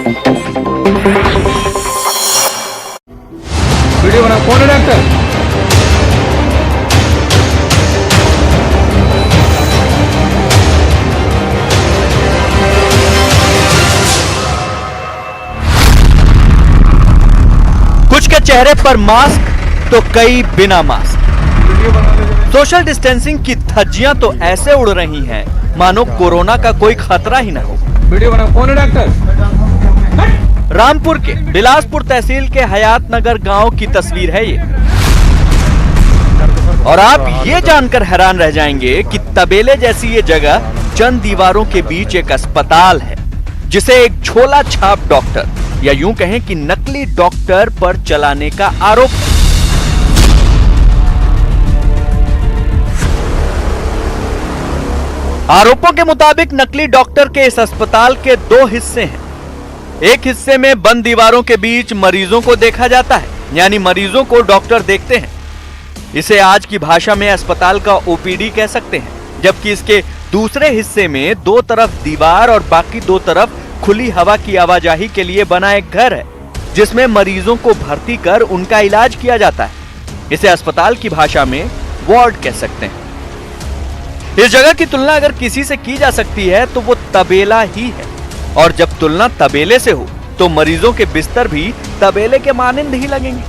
Video बना, कौन है डॉक्टर? कुछ के चेहरे पर मास्क तो कई बिना मास्क। सोशल डिस्टेंसिंग की धज्जियां तो ऐसे उड़ रही हैं मानो कोरोना का कोई खतरा ही ना हो। वीडियो बना, कौन है डॉक्टर? रामपुर के बिलासपुर तहसील के हयात नगर गांव की तस्वीर है ये, और आप ये जानकर हैरान रह जाएंगे कि तबेले जैसी ये जगह चंद दीवारों के बीच एक अस्पताल है जिसे एक झोला छाप डॉक्टर या यूं कहें कि नकली डॉक्टर पर चलाने का आरोप है। आरोपों के मुताबिक नकली डॉक्टर के इस अस्पताल के दो हिस्से हैं। एक हिस्से में बंद दीवारों के बीच मरीजों को देखा जाता है, यानी मरीजों को डॉक्टर देखते हैं। इसे आज की भाषा में अस्पताल का ओपीडी कह सकते हैं। जबकि इसके दूसरे हिस्से में दो तरफ दीवार और बाकी दो तरफ खुली हवा की आवाजाही के लिए बना एक घर है जिसमें मरीजों को भर्ती कर उनका इलाज किया जाता है। इसे अस्पताल की भाषा में वार्ड कह सकते हैं। इस जगह की तुलना अगर किसी से की जा सकती है तो वो तबेला ही है, और जब तुलना तबेले से हो तो मरीजों के बिस्तर भी तबेले के मानिंद ही लगेंगे।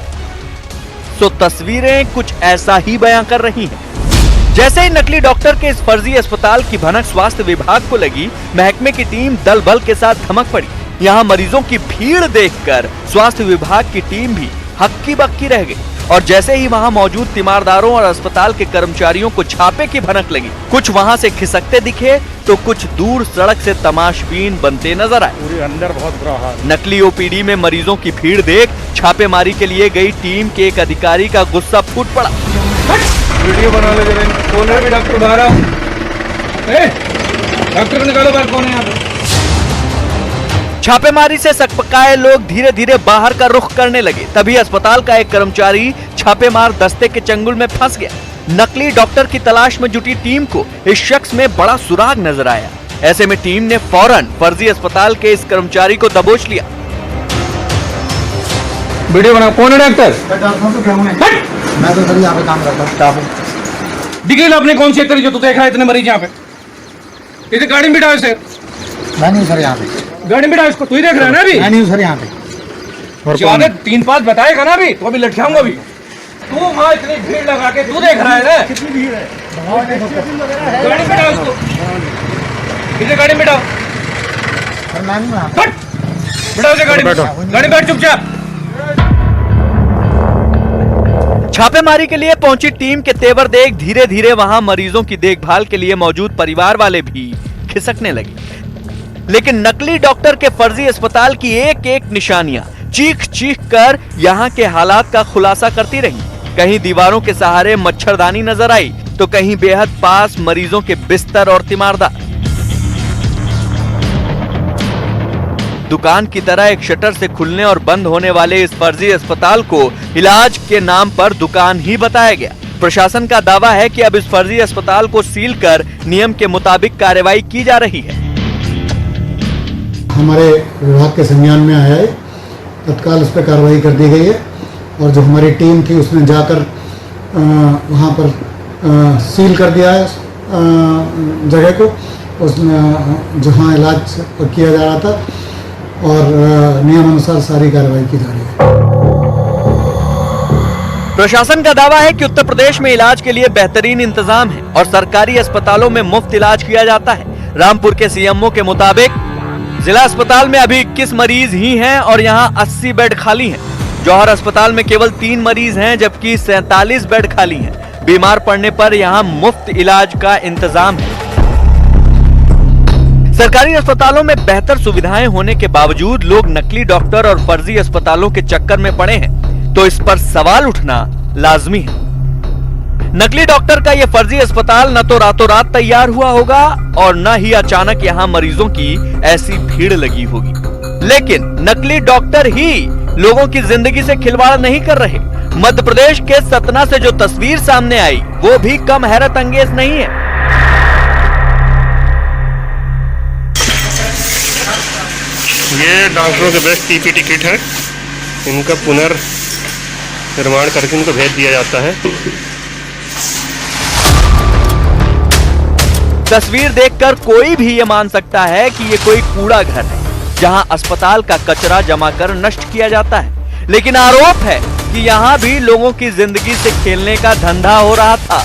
तो तस्वीरें कुछ ऐसा ही बयां कर रही हैं। जैसे ही नकली डॉक्टर के इस फर्जी अस्पताल की भनक स्वास्थ्य विभाग को लगी, महकमे की टीम दल बल के साथ धमक पड़ी। यहाँ मरीजों की भीड़ देखकर स्वास्थ्य विभाग की टीम भी हक्की बक्की रह गई, और जैसे ही वहाँ मौजूद तीमारदारों और अस्पताल के कर्मचारियों को छापे की भनक लगी, कुछ वहाँ से खिसकते दिखे तो कुछ दूर सड़क से तमाशबीन बनते नजर आए। पूरे अंदर बहुत बुरा हाल। नकली ओपीडी में मरीजों की भीड़ देख छापेमारी के लिए गई टीम के एक अधिकारी का गुस्सा फूट पड़ा। वीडियो बना ले जरा, कौन है भी डॉक्टर? बाहर आओ, डॉक्टर को निकालो बाहर, कौन है यहाँ पे? छापेमारी से सकपकाए लोग धीरे धीरे बाहर का रुख करने लगे। तभी अस्पताल का एक कर्मचारी छापेमार दस्ते के चंगुल में फंस गया। नकली डॉक्टर की तलाश में जुटी टीम को इस शख्स में बड़ा सुराग नजर आया। ऐसे में टीम ने फौरन फर्जी अस्पताल के इस कर्मचारी को दबोच लिया। वीडियो बना, कौन है डॉक्टर? मैं तो सर यहाँ पे काम करता हूँ, स्टाफ हूँ। डिग्री आपने कौन सी तरी जो तू देख रहा है इतने मरीज यहाँ पे? इसे गाड़ी में बिठाओ इसे। मैं नहीं हूँ सर यहाँ पे। गाड़ी में बिठाओ इसको, तू ही देख रहा है ना अभी? मैं नहीं हूँ सर यहाँ पे। ज्यादा 3-5 बताएगा ना अभी तो अभी लटकाऊंगा अभी। तू वहाँ इतनी भीड़ लगा के तू देख रहा है ना? कितनी भीड़ है? गाड़ी में बिठाओ इसको, इसे गाड़ी में बिठाओ। सर मैं नहीं हूँ यहाँ पे। बिठाओ इसे गाड़ी में, गाड़ी में बैठ चुपचाप। छापेमारी के लिए पहुंची टीम के तेवर देख धीरे धीरे वहां मरीजों की देखभाल के लिए मौजूद परिवार वाले भी खिसकने लगे। लेकिन नकली डॉक्टर के फर्जी अस्पताल की एक एक निशानियां चीख चीख कर यहां के हालात का खुलासा करती रही। कहीं दीवारों के सहारे मच्छरदानी नजर आई तो कहीं बेहद पास मरीजों के बिस्तर और तीमारदार। दुकान की तरह एक शटर से खुलने और बंद होने वाले इस फर्जी अस्पताल को इलाज के नाम पर दुकान ही बताया गया। प्रशासन का दावा है कि अब इस फर्जी अस्पताल को सील कर नियम के मुताबिक कार्रवाई की जा रही है। हमारे विभाग के संज्ञान में आया है, तत्काल उस पर कार्रवाई कर दी गई है, और जो हमारी टीम थी उसने जाकर वहाँ पर सील कर दिया है जगह को, उसमें जहाँ इलाज किया जा रहा था, और नियम अनुसार सारी कार्रवाई की जा रही है। प्रशासन का दावा है कि उत्तर प्रदेश में इलाज के लिए बेहतरीन इंतजाम है और सरकारी अस्पतालों में मुफ्त इलाज किया जाता है। रामपुर के सीएमओ के मुताबिक जिला अस्पताल में अभी 21 मरीज ही हैं और यहाँ 80 बेड खाली हैं। जौहर अस्पताल में केवल 3 मरीज हैं जबकि 47 बेड खाली हैं। बीमार पड़ने पर यहाँ मुफ्त इलाज का इंतजाम है। सरकारी अस्पतालों में बेहतर सुविधाएं होने के बावजूद लोग नकली डॉक्टर और फर्जी अस्पतालों के चक्कर में पड़े हैं, तो इस पर सवाल उठना लाजमी है। नकली डॉक्टर का यह फर्जी अस्पताल न तो रातों रात तैयार हुआ होगा और न ही अचानक यहाँ मरीजों की ऐसी भीड़ लगी होगी। लेकिन नकली डॉक्टर ही लोगों की जिंदगी से खिलवाड़ नहीं कर रहे। मध्य प्रदेश के सतना से जो तस्वीर सामने आई वो भी कम हैरत अंगेज नहीं है। ये डॉक्टरों के बेस्ट पीपीटी किट है, इनका पुनर्निर्माण करके इनको भेज दिया जाता है। तस्वीर देखकर कोई भी ये मान सकता है कि ये कोई कूड़ा घर है जहां अस्पताल का कचरा जमा कर नष्ट किया जाता है, लेकिन आरोप है कि यहां भी लोगों की जिंदगी से खेलने का धंधा हो रहा था।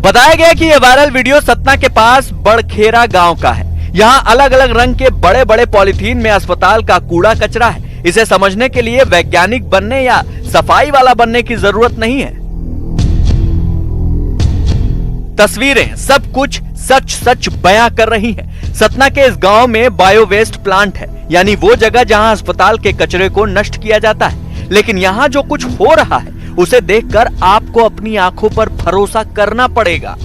बताया गया कि यह वायरल वीडियो सतना के पास बड़खेरा गांव का है। यहां अलग अलग रंग के बड़े बड़े पॉलिथीन में अस्पताल का कूड़ा कचरा है। इसे समझने के लिए वैज्ञानिक बनने या सफाई वाला बनने की जरूरत नहीं है। तस्वीरें सब कुछ सच सच बयां कर रही हैं। सतना के इस गांव में बायो वेस्ट प्लांट है, यानी वो जगह जहां अस्पताल के कचरे को नष्ट किया जाता है। लेकिन यहां जो कुछ हो रहा है उसे देखकर आपको अपनी आंखों पर भरोसा करना पड़ेगा।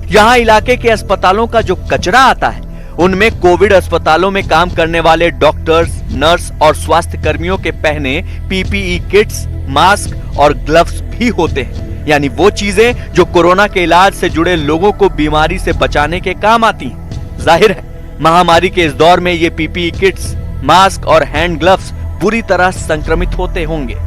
यहां इलाके के अस्पतालों का जो कचरा आता है उनमें कोविड अस्पतालों में काम करने वाले डॉक्टर्स, नर्स और स्वास्थ्य कर्मियों के पहने पीपीई किट्स, मास्क और ग्लव्स भी होते हैं, यानी वो चीजें जो कोरोना के इलाज से जुड़े लोगों को बीमारी से बचाने के काम आती हैं। जाहिर है महामारी के इस दौर में ये पीपीई किट्स, मास्क और हैंड ग्लव्स बुरी तरह संक्रमित होते होंगे।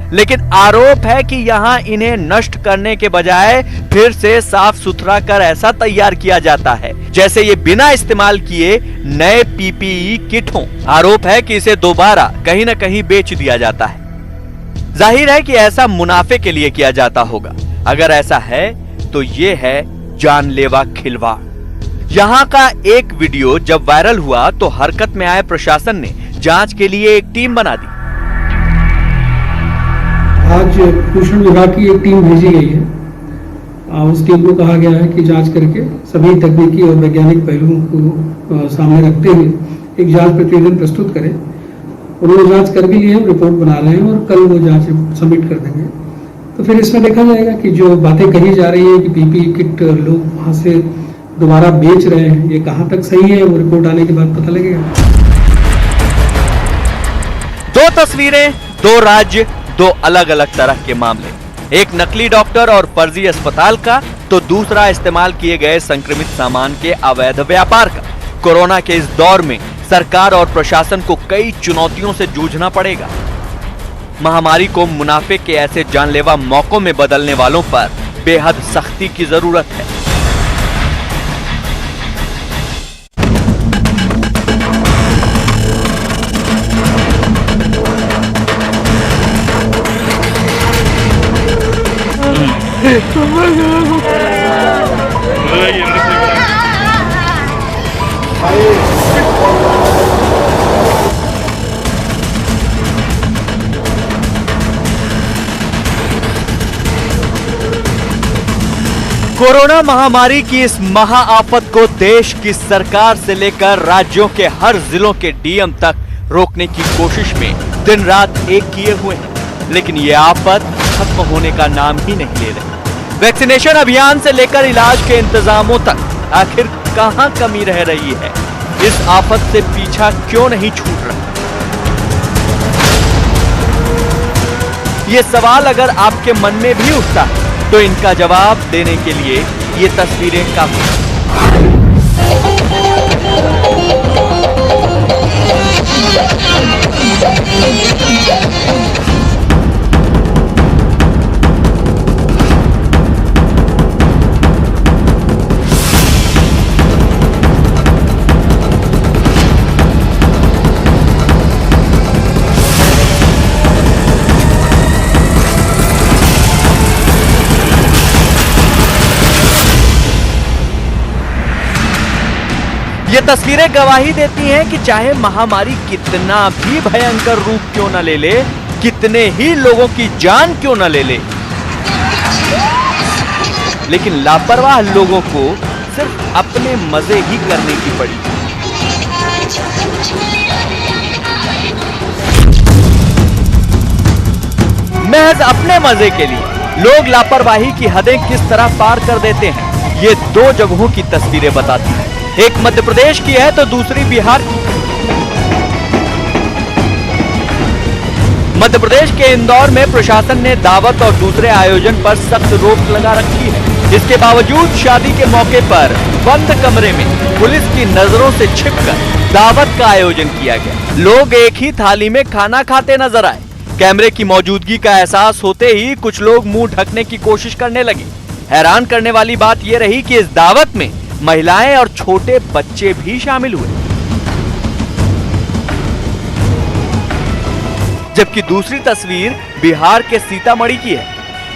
लेकिन आरोप है कि यहां इन्हें नष्ट करने के बजाय फिर से साफ सुथरा कर ऐसा तैयार किया जाता है जैसे ये बिना इस्तेमाल किए नए पीपीई किट हों। आरोप है कि इसे दोबारा कहीं न कहीं बेच दिया जाता है। जाहिर है कि ऐसा मुनाफे के लिए किया जाता होगा। अगर ऐसा है तो ये है जानलेवा खिलवाड़। यहां का एक वीडियो जब वायरल हुआ तो हरकत में आए प्रशासन ने जांच के लिए एक टीम बना दी। आज पोषण विभाग की एक टीम भेजी गई है। उस टीम को कहा गया है कि जांच करके सभी तकनीकी और वैज्ञानिक पहलुओं को सामने रखते हुए एक जांच प्रतिवेदन प्रस्तुत करें। उन्होंने जांच कर भी ली है, रिपोर्ट बना रहे हैं और कल वो जांच सबमिट कर देंगे। तो फिर इसमें देखा जाएगा कि जो बातें कही जा रही है कि पीपीई किट लोग वहां से दोबारा बेच रहे हैं, ये कहां तक सही है, वो रिपोर्ट आने के बाद पता लगेगा। दो तस्वीरें, दो राज्य, दो अलग अलग तरह के मामले। एक नकली डॉक्टर और फर्जी अस्पताल का, तो दूसरा इस्तेमाल किए गए संक्रमित सामान के अवैध व्यापार का। कोरोना के इस दौर में सरकार और प्रशासन को कई चुनौतियों से जूझना पड़ेगा। महामारी को मुनाफे के ऐसे जानलेवा मौकों में बदलने वालों पर बेहद सख्ती की जरूरत है। कोरोना महामारी की इस महाआफत को देश की सरकार से लेकर राज्यों के हर जिलों के डीएम तक रोकने की कोशिश में दिन रात एक किए हुए हैं, लेकिन ये आफत खत्म होने का नाम ही नहीं ले रही। वैक्सीनेशन अभियान से लेकर इलाज के इंतजामों तक आखिर कहां कमी रह रही है? इस आफत से पीछा क्यों नहीं छूट रहा? ये सवाल अगर आपके मन में भी उठता है तो इनका जवाब देने के लिए ये तस्वीरें काफी हैं। ये तस्वीरें गवाही देती हैं कि चाहे महामारी कितना भी भयंकर रूप क्यों न ले ले, कितने ही लोगों की जान क्यों न ले ले, लेकिन लापरवाह लोगों को सिर्फ अपने मजे ही करने की पड़ी। महज अपने मजे के लिए लोग लापरवाही की हदें किस तरह पार कर देते हैं, ये दो जगहों की तस्वीरें बताती हैं। एक मध्य प्रदेश की है तो दूसरी बिहार की। मध्य प्रदेश के इंदौर में प्रशासन ने दावत और दूसरे आयोजन पर सख्त रोक लगा रखी है। इसके बावजूद शादी के मौके पर बंद कमरे में पुलिस की नजरों से छिपकर दावत का आयोजन किया गया। लोग एक ही थाली में खाना खाते नजर आए। कैमरे की मौजूदगी का एहसास होते ही कुछ लोग मुंह ढकने की कोशिश करने लगे। हैरान करने वाली बात यह रही कि इस दावत में महिलाएं और छोटे बच्चे भी शामिल हुए। जबकि दूसरी तस्वीर बिहार के सीतामढ़ी की है।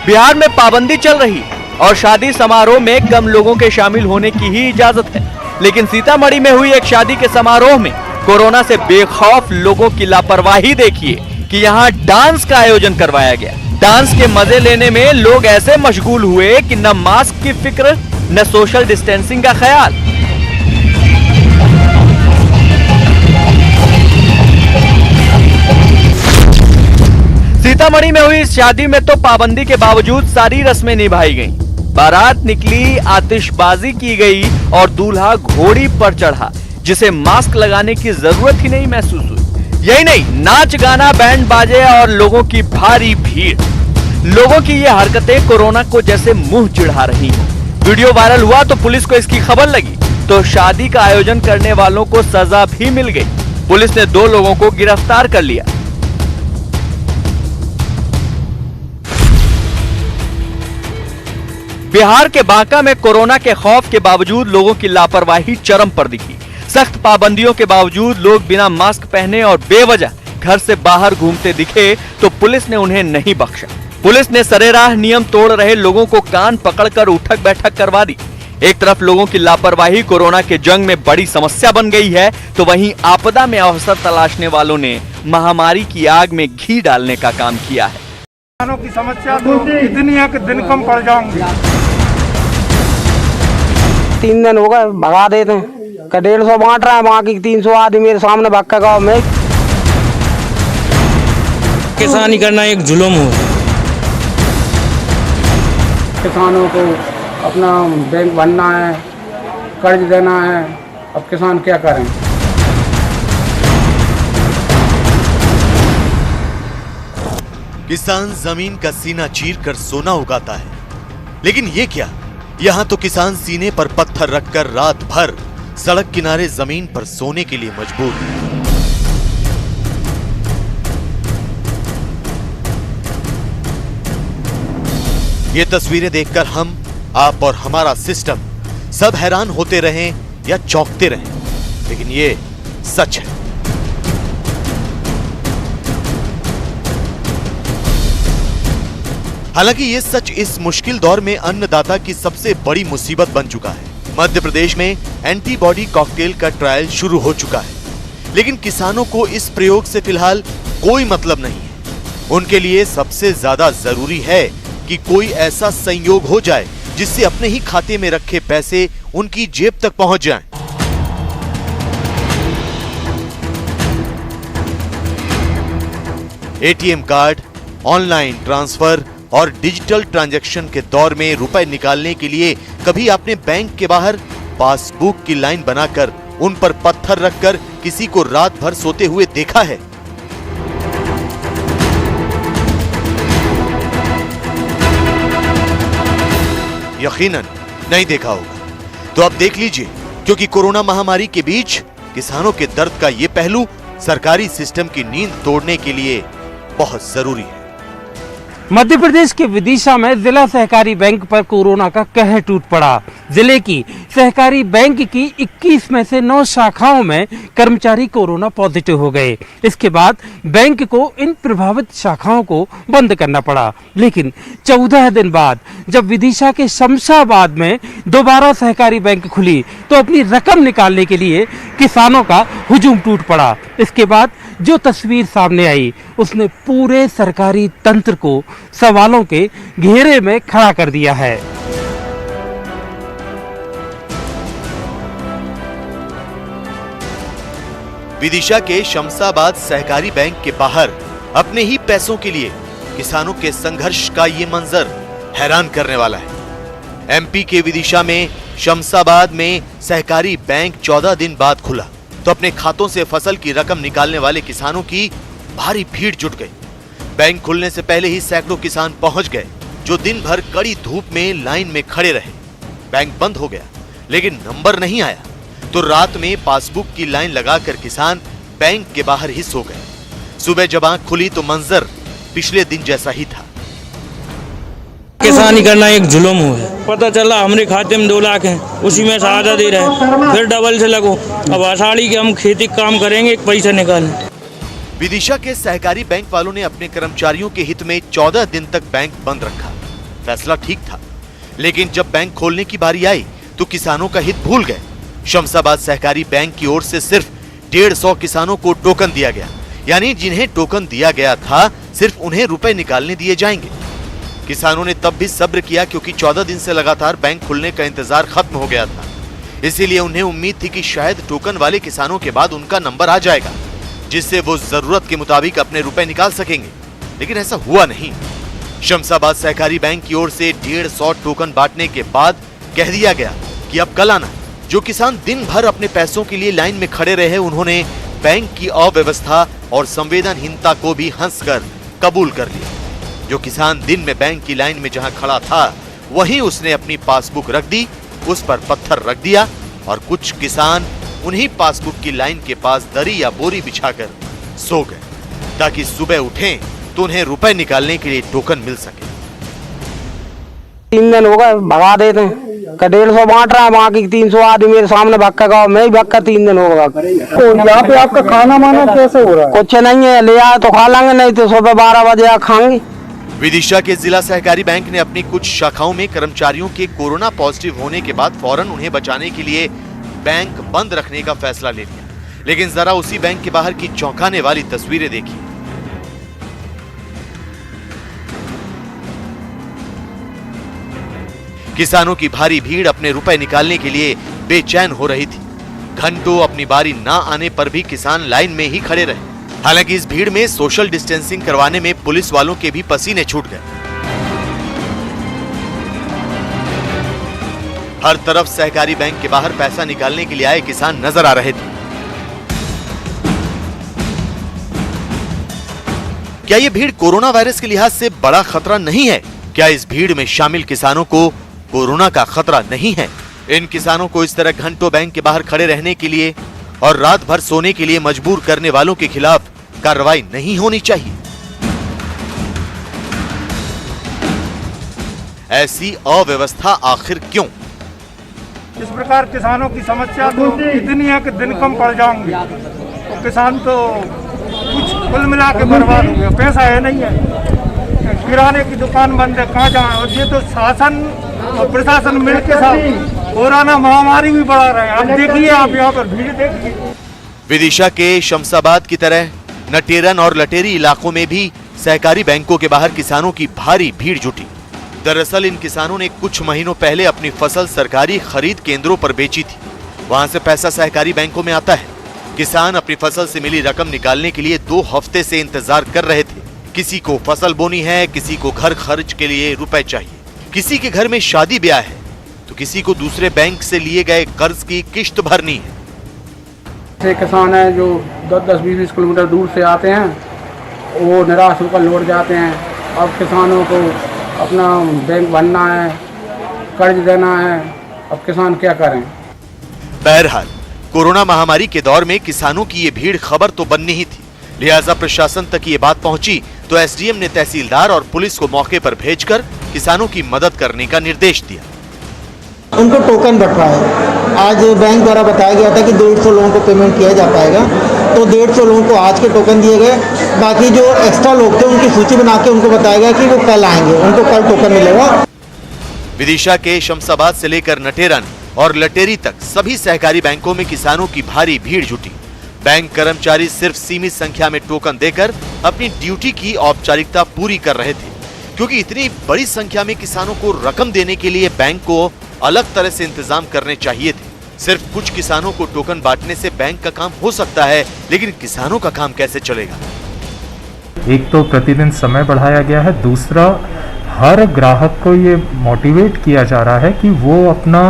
बिहार में पाबंदी चल रही और शादी समारोह में कम लोगों के शामिल होने की ही इजाजत है, लेकिन सीतामढ़ी में हुई एक शादी के समारोह में कोरोना से बेखौफ लोगों की लापरवाही देखिए कि यहाँ डांस का आयोजन करवाया गया। डांस के मजे लेने में लोग ऐसे मशगूल हुए कि न मास्क की फिक्र न सोशल डिस्टेंसिंग का ख्याल। सीतामढ़ी में हुई इस शादी में तो पाबंदी के बावजूद सारी रस्में निभाई गईं। बारात निकली, आतिशबाजी की गई और दूल्हा घोड़ी पर चढ़ा, जिसे मास्क लगाने की जरूरत ही नहीं महसूस हुई। यही नहीं, नाच गाना, बैंड बाजे और लोगों की भारी भीड़। लोगों की ये हरकतें कोरोना को जैसे मुंह चिढ़ा रही हैं। वीडियो वायरल हुआ तो पुलिस को इसकी खबर लगी तो शादी का आयोजन करने वालों को सजा भी मिल गई। पुलिस ने 2 लोगों को गिरफ्तार कर लिया। बिहार के बांका में कोरोना के खौफ के बावजूद लोगों की लापरवाही चरम पर दिखी। सख्त पाबंदियों के बावजूद लोग बिना मास्क पहने और बेवजह घर से बाहर घूमते दिखे तो पुलिस ने उन्हें नहीं बख्शा। पुलिस ने सरेराह नियम तोड़ रहे लोगों को कान पकड़कर उठक बैठक करवा दी। एक तरफ लोगों की लापरवाही कोरोना के जंग में बड़ी समस्या बन गई है, तो वहीं आपदा में अवसर तलाशने वालों ने महामारी की आग में घी डालने का काम किया है। किसानों की समस्या तो इतनी है कि दिन कम पड़ जाऊंगी। 3 दिन हो गए, भगा देते हैं। 150 बांट रहा है, बाकी 300 आदमी मेरे सामने भक्का गाँव में। किसानी करना एक जुल्म हो। किसानों को अपना बैंक भरना है, कर्ज देना है, अब किसान क्या करें। किसान जमीन का सीना चीर कर सोना उगाता है, लेकिन ये क्या, यहाँ तो किसान सीने पर पत्थर रखकर रात भर सड़क किनारे जमीन पर सोने के लिए मजबूर है। ये तस्वीरें देखकर हम, आप और हमारा सिस्टम सब हैरान होते रहें या चौंकते रहें, लेकिन ये सच है। हालांकि ये सच इस मुश्किल दौर में अन्नदाता की सबसे बड़ी मुसीबत बन चुका है। मध्य प्रदेश में एंटीबॉडी कॉकटेल का ट्रायल शुरू हो चुका है, लेकिन किसानों को इस प्रयोग से फिलहाल कोई मतलब नहीं है। उनके लिए सबसे ज्यादा जरूरी है कि कोई ऐसा संयोग हो जाए जिससे अपने ही खाते में रखे पैसे उनकी जेब तक पहुंच जाएं। एटीएम कार्ड, ऑनलाइन ट्रांसफर और डिजिटल ट्रांजैक्शन के दौर में रुपए निकालने के लिए कभी आपने बैंक के बाहर पासबुक की लाइन बनाकर उन पर पत्थर रखकर किसी को रात भर सोते हुए देखा है? यकीनन नहीं देखा होगा। तो अब देख लीजिए, क्योंकि कोरोना महामारी के बीच किसानों के दर्द का ये पहलू सरकारी सिस्टम की नींद तोड़ने के लिए बहुत जरूरी है। मध्य प्रदेश के विदिशा में जिला सहकारी बैंक पर कोरोना का कहर टूट पड़ा। जिले की सहकारी बैंक की 21 में से 9 शाखाओं में कर्मचारी कोरोना पॉजिटिव हो गए। इसके बाद बैंक को इन प्रभावित शाखाओं को बंद करना पड़ा। लेकिन 14 दिन बाद जब विदिशा के शमशाबाद में दोबारा सहकारी बैंक खुली तो अपनी रकम निकालने के लिए किसानों का हुजूम टूट पड़ा। इसके बाद जो तस्वीर सामने आई उसने पूरे सरकारी तंत्र को सवालों के घेरे में खड़ा कर दिया है। विदिशा के शमशाबाद सहकारी बैंक के बाहर अपने ही पैसों के लिए किसानों के संघर्ष का ये मंजर हैरान करने वाला है। एमपी के विदिशा में शमशाबाद में सहकारी बैंक 14 दिन बाद खुला तो अपने खातों से फसल की रकम निकालने वाले किसानों की भारी भीड़ जुट गई। बैंक खुलने से पहले ही सैकड़ों किसान पहुंच गए, जो दिन भर कड़ी धूप में लाइन में खड़े रहे। बैंक बंद हो गया, लेकिन नंबर नहीं आया, तो रात में पासबुक की लाइन लगाकर किसान बैंक के बाहर ही सो गए। सुबह जब आंख खुली तो मंजर पिछले दिन जैसा ही था। किसानी करना एक जुल्म है। पता चला हमारे खाते में 2 लाख हैं, उसी में से आधा दे रहे हैं, फिर डबल से लगो। अब आषाढ़ी के हम खेती काम करेंगे, एक पैसा निकालें। विदिशा के सहकारी बैंक वालों ने अपने कर्मचारियों के हित में 14 दिन तक बैंक बंद रखा। फैसला ठीक था, लेकिन जब बैंक खोलने की बारी आई तो किसानों का हित भूल गए। शमशाबाद सहकारी बैंक की ओर से सिर्फ 150 किसानों को टोकन दिया गया, यानी जिन्हें टोकन दिया गया था सिर्फ उन्हें रुपए निकालने दिए जाएंगे। किसानों ने तब भी सब्र किया, क्योंकि 14 दिन से लगातार बैंक खुलने का इंतजार खत्म हो गया था। इसीलिए उन्हें उम्मीद थी कि शायद टोकन वाले किसानों के बाद उनका नंबर आ जाएगा, जिससे वो जरूरत के मुताबिक अपने रुपए निकाल सकेंगे। लेकिन ऐसा हुआ नहीं। शमशाबाद सहकारी बैंक की ओर से 150 टोकन बांटने के बाद कह दिया गया कि अब कल आना। जो किसान दिन भर अपने पैसों के लिए लाइन में खड़े रहे, उन्होंने बैंक की अव्यवस्था और संवेदनहीनता को भी हंसकर कबूल कर लिया। जो किसान दिन में बैंक की लाइन में जहां खड़ा था, वहीं उसने अपनी पासबुक रख दी, उस पर पत्थर रख दिया, और कुछ किसान उन्हीं पासबुक की लाइन के पास दरी या बोरी बिछाकर सो गए, ताकि सुबह उठें तो उन्हें रुपए निकालने के लिए टोकन मिल सके। 3 दिन हो गए, भगा देते हैं। 150 बांट रहा है, बाकी 300 आदमी मेरे सामने भक्का का, मैं ही भक्का 3 दिन हो गया। तो यहाँ पे आपका खाना माना कैसे हो रहा है? कुछ नहीं है, ले आए तो खा लेंगे, नहीं तो सुबह 12 बजे खाएंगे। विदिशा के जिला सहकारी बैंक ने अपनी कुछ शाखाओं में कर्मचारियों के कोरोना पॉजिटिव होने के बाद फौरन उन्हें बचाने के लिए बैंक बंद रखने का फैसला ले लिया। लेकिन जरा उसी बैंक के बाहर की चौंकाने वाली तस्वीरें देखिए। किसानों की भारी भीड़ अपने रुपए निकालने के लिए बेचैन हो रही थी। घंटों अपनी बारी ना आने पर भी किसान लाइन में ही खड़े रहे। हालांकि इस भीड़ में सोशल डिस्टेंसिंग करवाने में पुलिस वालों के भी पसीने छूट गए। हर तरफ सहकारी बैंक के बाहर पैसा निकालने के लिए आए किसान नजर आ रहे थे। क्या यह भीड़ कोरोना वायरस के लिहाज से बड़ा खतरा नहीं है? क्या इस भीड़ में शामिल किसानों को कोरोना का खतरा नहीं है? इन किसानों को इस तरह घंटों बैंक के बाहर खड़े रहने के लिए और रात भर सोने के लिए मजबूर करने वालों के खिलाफ कार्रवाई नहीं होनी चाहिए? ऐसी अव्यवस्था आखिर क्यों? इस प्रकार किसानों की समस्या तो इतनी है कि दिन कम पड़ जाएंगे, तो किसान तो कुछ कुल मिला के बर्बाद हो गया। पैसा है नहीं है, किराने की दुकान बंद है, कहाँ जाए? और ये तो शासन और प्रशासन मिलकर साथ कोरोना महामारी भी बढ़ा रहे हैं। अब देखिए, आप यहाँ पर भीड़ देखिए। विदिशा के शमशाबाद की तरह नटेरन और लटेरी इलाकों में भी सहकारी बैंकों के बाहर किसानों की भारी भीड़ जुटी। दरअसल इन किसानों ने कुछ महीनों पहले अपनी फसल सरकारी खरीद केंद्रों पर बेची थी। वहां से पैसा सहकारी बैंकों में आता है। किसान अपनी फसल से मिली रकम निकालने के लिए 2 हफ्ते से इंतजार कर रहे थे। किसी को फसल बोनी है, किसी को घर खर्च के लिए रुपए चाहिए, किसी के घर में शादी ब्याह है, तो किसी को दूसरे बैंक से लिए गए कर्ज की किश्त भरनी है। किसान है जो 10-20 किलोमीटर दूर से आते हैं, वो निराश होकर लौट जाते हैं। अब किसानों को अपना बैंक भरना है, कर्ज देना है, अब किसान क्या करें? बहरहाल कोरोना महामारी के दौर में किसानों की ये भीड़ खबर तो बननी ही थी। लिहाजा प्रशासन तक ये बात पहुंची तो एसडीएम ने तहसीलदार और पुलिस को मौके पर भेजकर किसानों की मदद करने का निर्देश दिया। उनको टोकन बंटवा है। आज बैंक द्वारा बताया गया था कि 150 लोगों को पेमेंट किया जा पाएगा, तो 150 लोगों को आज के टोकन दिए गए। बाकी जो एक्स्ट्रा लोग थे उनकी सूची बना के उनको बताया गया कि वो कल आएंगे, उनको कल टोकन मिलेगा। विदिशा के शमशाबाद से लेकर नटेरन और लटेरी तक सभी सहकारी बैंकों में किसानों की भारी भीड़ जुटी। बैंक कर्मचारी सिर्फ सीमित संख्या में टोकन देकर अपनी ड्यूटी की औपचारिकता पूरी कर रहे थे, क्योंकि इतनी बड़ी संख्या में किसानों को रकम देने के लिए बैंक को अलग तरह से इंतजाम करने चाहिए थे। सिर्फ कुछ किसानों को टोकन बांटने से बैंक का काम हो सकता है, लेकिन किसानों का काम कैसे चलेगा? एक तो प्रतिदिन समय बढ़ाया गया है, दूसरा हर ग्राहक को ये मोटिवेट किया जा रहा है कि वो अपना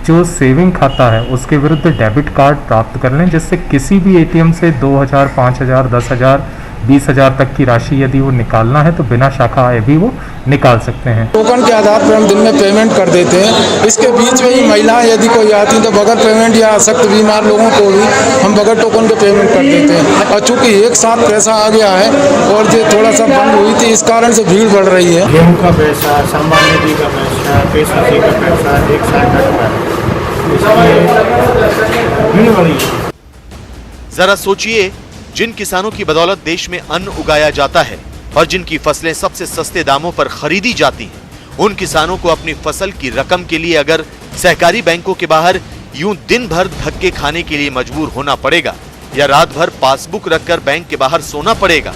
जो सेविंग खाता है उसके विरुद्ध डेबिट कार्ड प्राप्त कर लें, जिससे किसी भी एटीएम से 2000, 5000, 10,000 20,000 तक की राशि यदि वो निकालना है तो बिना शाखा आए भी वो निकाल सकते हैं। टोकन के आधार पर हम दिन में पेमेंट कर देते हैं। इसके बीच में ही महिलाएं यदि कोई आती हैं तो बगैर पेमेंट या सख्त बीमार लोगों को भी हम बगैर टोकन के पेमेंट कर देते हैं। और चूंकि एक साथ पैसा आ गया है और ये थोड़ा सा बंद हुई थी, इस कारण से भीड़ बढ़ रही है। गेहूँ का पैसा, सामान निधि का पैसा, पेशाची का पैसा एक साथ घटता है, इसलिए भीड़ बढ़ी है। जरा सोचिए, जिन किसानों की बदौलत देश में अन्न उगाया जाता है और जिनकी फसलें सबसे सस्ते दामों पर खरीदी जाती हैं, उन किसानों को अपनी फसल की रकम के लिए अगर सहकारी बैंकों के बाहर यूं दिन भर धक्के खाने के लिए मजबूर होना पड़ेगा या रात भर पासबुक रखकर बैंक के बाहर सोना पड़ेगा,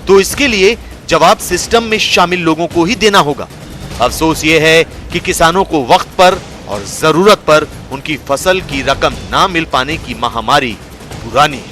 तो इसके लिए जवाब सिस्टम में शामिल लोगों को ही देना होगा। अफसोस ये है कि किसानों को वक्त पर और जरूरत पर उनकी फसल की रकम ना मिल पाने की महामारी पुरानी है।